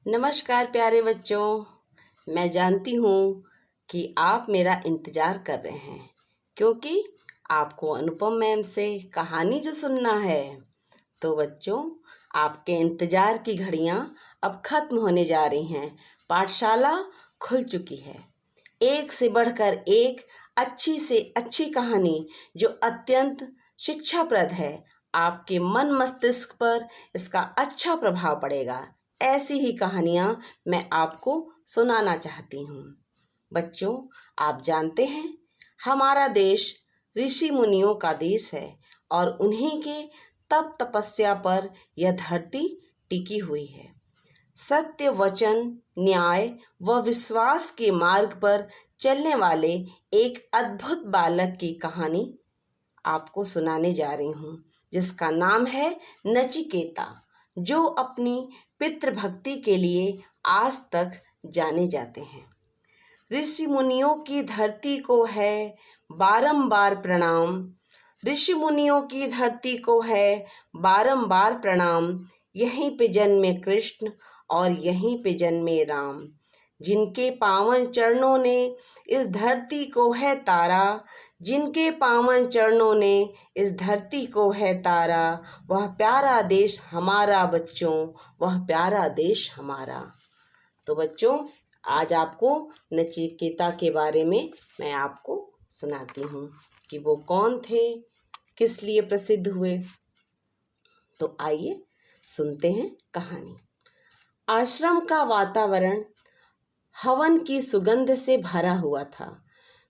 नमस्कार प्यारे बच्चों। मैं जानती हूँ कि आप मेरा इंतज़ार कर रहे हैं क्योंकि आपको अनुपम मैम से कहानी जो सुनना है। तो बच्चों, आपके इंतज़ार की घड़ियाँ अब ख़त्म होने जा रही हैं। पाठशाला खुल चुकी है। एक से बढ़कर एक अच्छी से अच्छी कहानी जो अत्यंत शिक्षाप्रद है, आपके मन मस्तिष्क पर इसका अच्छा प्रभाव पड़ेगा। ऐसी ही कहानियाँ मैं आपको सुनाना चाहती हूँ। बच्चों, आप जानते हैं हमारा देश ऋषि मुनियों का देश है और उन्हीं के तप तपस्या पर यह धरती टिकी हुई है। सत्य वचन, न्याय व विश्वास के मार्ग पर चलने वाले एक अद्भुत बालक की कहानी आपको सुनाने जा रही हूँ, जिसका नाम है नचिकेता, जो अपनी पितृभक्ति के लिए आज तक जाने जाते हैं। ऋषि मुनियों की धरती को है बारंबार प्रणाम। ऋषि मुनियों की धरती को है बारंबार प्रणाम। यहीं पे जन्मे कृष्ण और यहीं पे जन्मे राम। जिनके पावन चरणों ने इस धरती को है तारा, जिनके पावन चरणों ने इस धरती को है तारा, वह प्यारा देश हमारा बच्चों, वह प्यारा देश हमारा। तो बच्चों, आज आपको नचिकेता के बारे में मैं आपको सुनाती हूँ कि वो कौन थे, किस लिए प्रसिद्ध हुए। तो आइए सुनते हैं कहानी। आश्रम का वातावरण हवन की सुगंध से भरा हुआ था।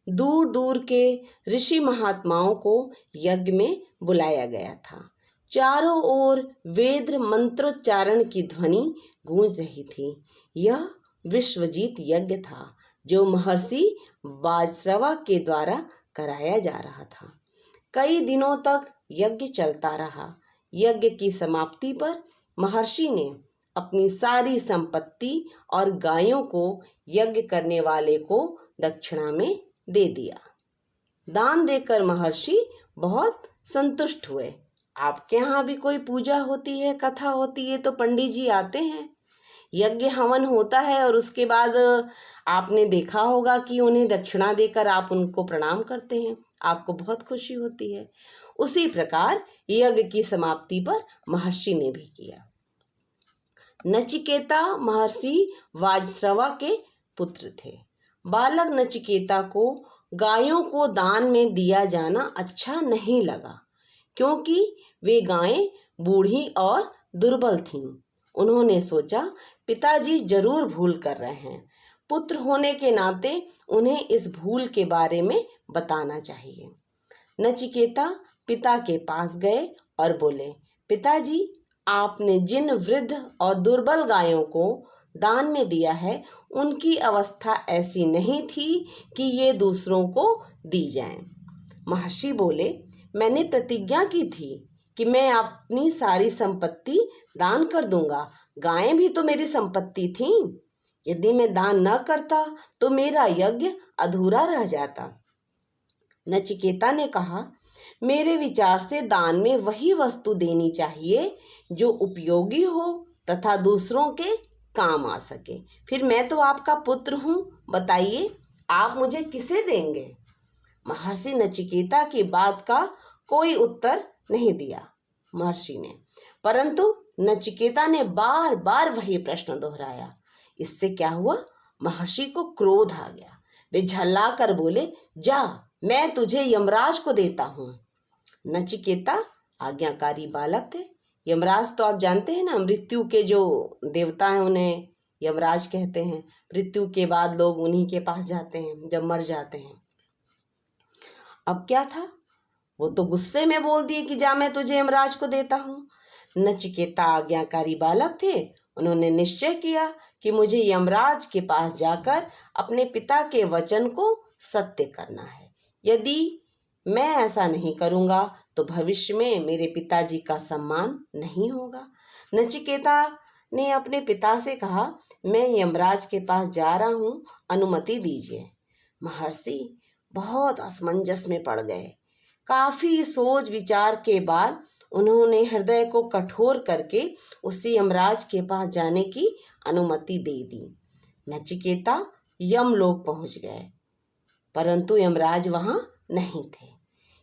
दूर दूर के ऋषि महात्माओं को यज्ञ में बुलाया गया था। चारों ओर वेद मंत्रोच्चारण की ध्वनि गूंज रही थी। यह विश्वजीत यज्ञ था जो महर्षि वाजश्रवा के द्वारा कराया जा रहा था। कई दिनों तक यज्ञ चलता रहा। यज्ञ की समाप्ति पर महर्षि ने अपनी सारी संपत्ति और गायों को यज्ञ करने वाले को दक्षिणा में दे दिया। दान देकर महर्षि बहुत संतुष्ट हुए। आपके यहाँ भी कोई पूजा होती है, कथा होती है, तो पंडित जी आते हैं, यज्ञ हवन होता है और उसके बाद आपने देखा होगा कि उन्हें दक्षिणा देकर आप उनको प्रणाम करते हैं। आपको बहुत खुशी होती है। उसी प्रकार यज्ञ की समाप्ति पर महर्षि ने भी किया। नचिकेता महर्षि वाजश्रवा के पुत्र थे। बालक नचिकेता को गायों को दान में दिया जाना अच्छा नहीं लगा, क्योंकि वे गायें बूढ़ी और दुर्बल थीं। उन्होंने सोचा, पिताजी जरूर भूल कर रहे हैं। पुत्र होने के नाते उन्हें इस भूल के बारे में बताना चाहिए। नचिकेता पिता के पास गए और बोले, पिताजी, आपने जिन वृद्ध और दुर्बल गायों को दान में दिया है, उनकी अवस्था ऐसी नहीं थी कि ये दूसरों को दी जाएं। महर्षि बोले, मैंने प्रतिज्ञा की थी कि मैं अपनी सारी संपत्ति दान कर दूंगा। गायें भी तो मेरी संपत्ति थीं। यदि मैं दान न करता तो मेरा यज्ञ अधूरा रह जाता। नचिकेता ने कहा, मेरे विचार से दान में वही वस्तु देनी चाहिए जो उपयोगी हो तथा दूसरों के काम आ सके। फिर मैं तो आपका पुत्र हूँ, बताइए आप मुझे किसे देंगे? महर्षि नचिकेता की बात का कोई उत्तर नहीं दिया महर्षि ने, परंतु नचिकेता ने बार बार वही प्रश्न दोहराया। इससे क्या हुआ? महर्षि को क्रोध आ गया। वे झल्ला कर बोले, जा, मैं तुझे यमराज को देता हूँ। नचिकेता आज्ञाकारी बालक थे। यमराज तो आप जानते हैं ना, मृत्यु के जो देवता हैं उन्हें यमराज कहते हैं। मृत्यु के बाद लोग उन्हीं के पास जाते हैं जब मर जाते हैं। अब क्या था, वो तो गुस्से में बोल दिए कि जा, मैं तुझे यमराज को देता हूँ। नचिकेता आज्ञाकारी बालक थे। उन्होंने निश्चय किया कि मुझे यमराज के पास जाकर अपने पिता के वचन को सत्य करना है। यदि मैं ऐसा नहीं करूँगा तो भविष्य में मेरे पिताजी का सम्मान नहीं होगा। नचिकेता ने अपने पिता से कहा, मैं यमराज के पास जा रहा हूँ, अनुमति दीजिए। महर्षि बहुत असमंजस में पड़ गए। काफी सोच विचार के बाद उन्होंने हृदय को कठोर करके उसे यमराज के पास जाने की अनुमति दे दी। नचिकेता यमलोक पहुंच गए, परंतु यमराज वहां नहीं थे।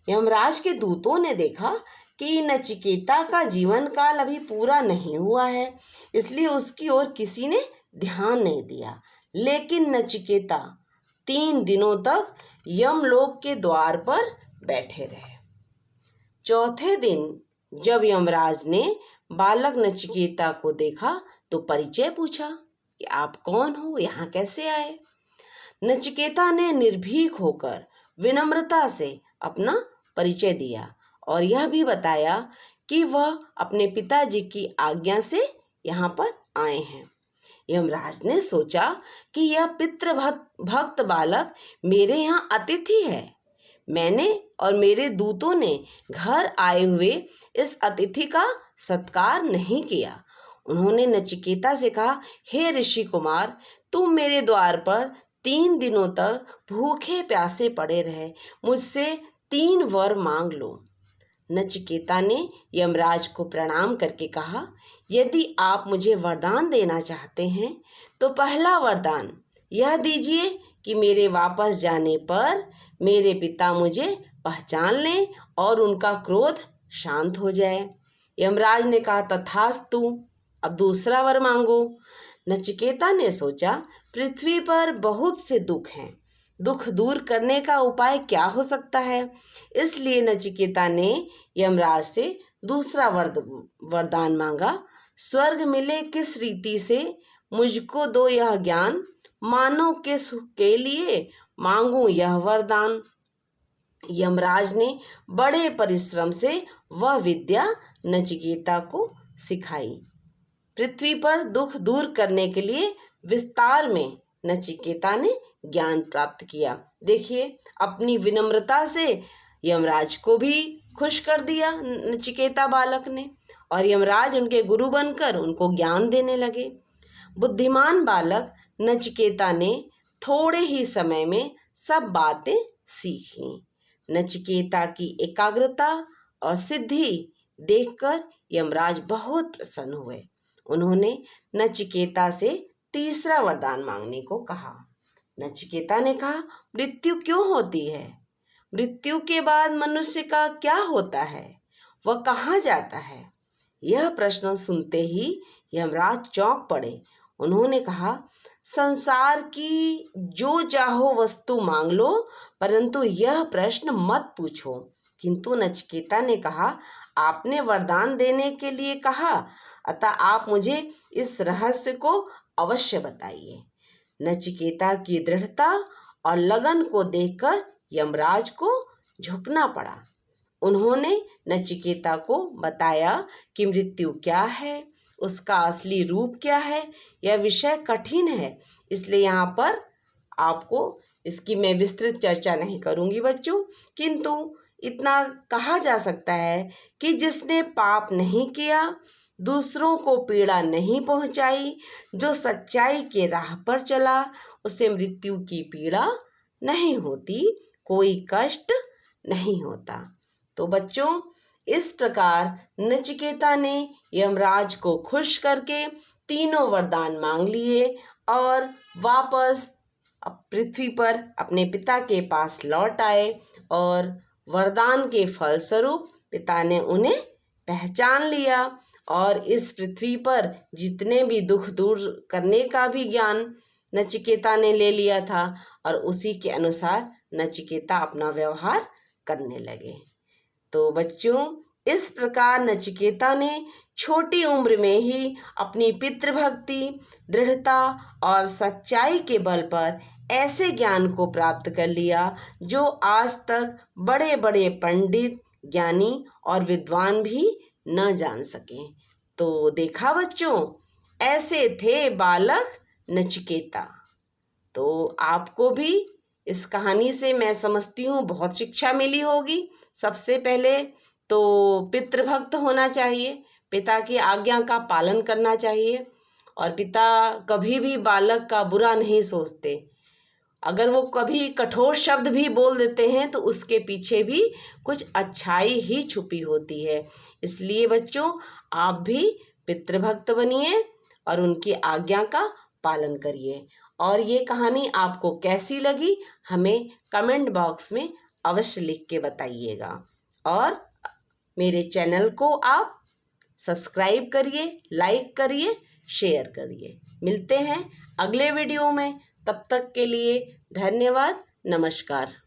यमराज के दूतों ने देखा कि नचिकेता का जीवन काल अभी पूरा नहीं हुआ है, इसलिए उसकी ओर किसी ने ध्यान नहीं दिया। लेकिन नचिकेता 3 दिनों तक यमलोक के द्वार पर बैठे रहे। चौथे दिन जब यमराज ने बालक नचिकेता को देखा तो परिचय पूछा कि आप कौन हो, यहाँ कैसे आए। नचिकेता ने निर्भीक होकर विनम्रता से अपना परिचय दिया और यह भी बताया कि वह अपने पिताजी की आज्ञा से यहाँ पर आए हैं। यमराज ने सोचा कि यह पितृभक्त बालक मेरे यहाँ अतिथि है। मैंने और मेरे दूतों ने घर आए हुए इस अतिथि का सत्कार नहीं किया। उन्होंने नचिकेता से कहा, हे ऋषि कुमार, तुम मेरे द्वार पर 3 दिनों तक भूखे प्यासे पड़े रहे, मुझसे 3 वर मांग लो। नचिकेता ने यमराज को प्रणाम करके कहा, यदि आप मुझे वरदान देना चाहते हैं तो पहला वरदान यह दीजिए कि मेरे वापस जाने पर मेरे पिता मुझे पहचान लें और उनका क्रोध शांत हो जाए। यमराज ने कहा, तथास्तु, अब दूसरा वर मांगो। नचिकेता ने सोचा, पृथ्वी पर बहुत से दुख हैं, दुख दूर करने का उपाय क्या हो सकता है। इसलिए नचिकेता ने यमराज से दूसरा वरदान मांगा, स्वर्ग मिले किस रीति से मुझको दो यह ज्ञान, मानव के सुख के लिए मांगू यह वरदान। यमराज ने बड़े परिश्रम से वह विद्या नचिकेता को सिखाई। पृथ्वी पर दुख दूर करने के लिए विस्तार में नचिकेता ने ज्ञान प्राप्त किया। देखिए, अपनी विनम्रता से यमराज को भी खुश कर दिया नचिकेता बालक ने, और यमराज उनके गुरु बनकर उनको ज्ञान देने लगे। बुद्धिमान बालक नचिकेता ने थोड़े ही समय में सब बातें सीख लीं। नचिकेता की एकाग्रता और सिद्धि देखकर यमराज बहुत प्रसन्न हुए। उन्होंने नचिकेता से तीसरा वरदान मांगने को कहा। नचिकेता ने कहा, मृत्यु क्यों होती है? मृत्यु के बाद मनुष्य का क्या होता है? वह कहाँ जाता है? यह प्रश्न सुनते ही यमराज चौंक पड़े। उन्होंने कहा, संसार की जो चाहो वस्तु मांग लो, परंतु यह प्रश्न मत पूछो। किंतु नचिकेता ने कहा, आपने वरदान देने के लिए कहा, अतः आप मुझे इस रहस्य को अवश्य बताइए। नचिकेता की दृढ़ता और लगन को देखकर यमराज को झुकना पड़ा। उन्होंने नचिकेता को बताया कि मृत्यु क्या है, उसका असली रूप क्या है। यह विषय कठिन है, इसलिए यहाँ पर आपको इसकी मैं विस्तृत चर्चा नहीं करूँगी बच्चों, किंतु इतना कहा जा सकता है कि जिसने पाप नहीं किया, दूसरों को पीड़ा नहीं पहुंचाई, जो सच्चाई के राह पर चला, उसे मृत्यु की पीड़ा नहीं होती, कोई कष्ट नहीं होता। तो बच्चों, इस प्रकार नचिकेता ने यमराज को खुश करके तीनों वरदान मांग लिए और वापस पृथ्वी पर अपने पिता के पास लौट आए, और वरदान के फलस्वरूप पिता ने उन्हें पहचान लिया और इस पृथ्वी पर जितने भी दुख दूर करने का भी ज्ञान नचिकेता ने ले लिया था, और उसी के अनुसार नचिकेता अपना व्यवहार करने लगे। तो बच्चों, इस प्रकार नचिकेता ने छोटी उम्र में ही अपनी पितृभक्ति, दृढ़ता और सच्चाई के बल पर ऐसे ज्ञान को प्राप्त कर लिया जो आज तक बड़े बड़े पंडित, ज्ञानी और विद्वान भी न जान सके। तो देखा बच्चों, ऐसे थे बालक नचिकेता। तो आपको भी इस कहानी से मैं समझती हूँ बहुत शिक्षा मिली होगी। सबसे पहले तो पितृभक्त होना चाहिए, पिता की आज्ञा का पालन करना चाहिए, और पिता कभी भी बालक का बुरा नहीं सोचते। अगर वो कभी कठोर शब्द भी बोल देते हैं तो उसके पीछे भी कुछ अच्छाई ही छुपी होती है। इसलिए बच्चों, आप भी पितृभक्त बनिए और उनकी आज्ञा का पालन करिए। और ये कहानी आपको कैसी लगी हमें कमेंट बॉक्स में अवश्य लिख के बताइएगा। और मेरे चैनल को आप सब्सक्राइब करिए, लाइक करिए, शेयर करिए। मिलते हैं अगले वीडियो में। तब तक के लिए धन्यवाद। नमस्कार।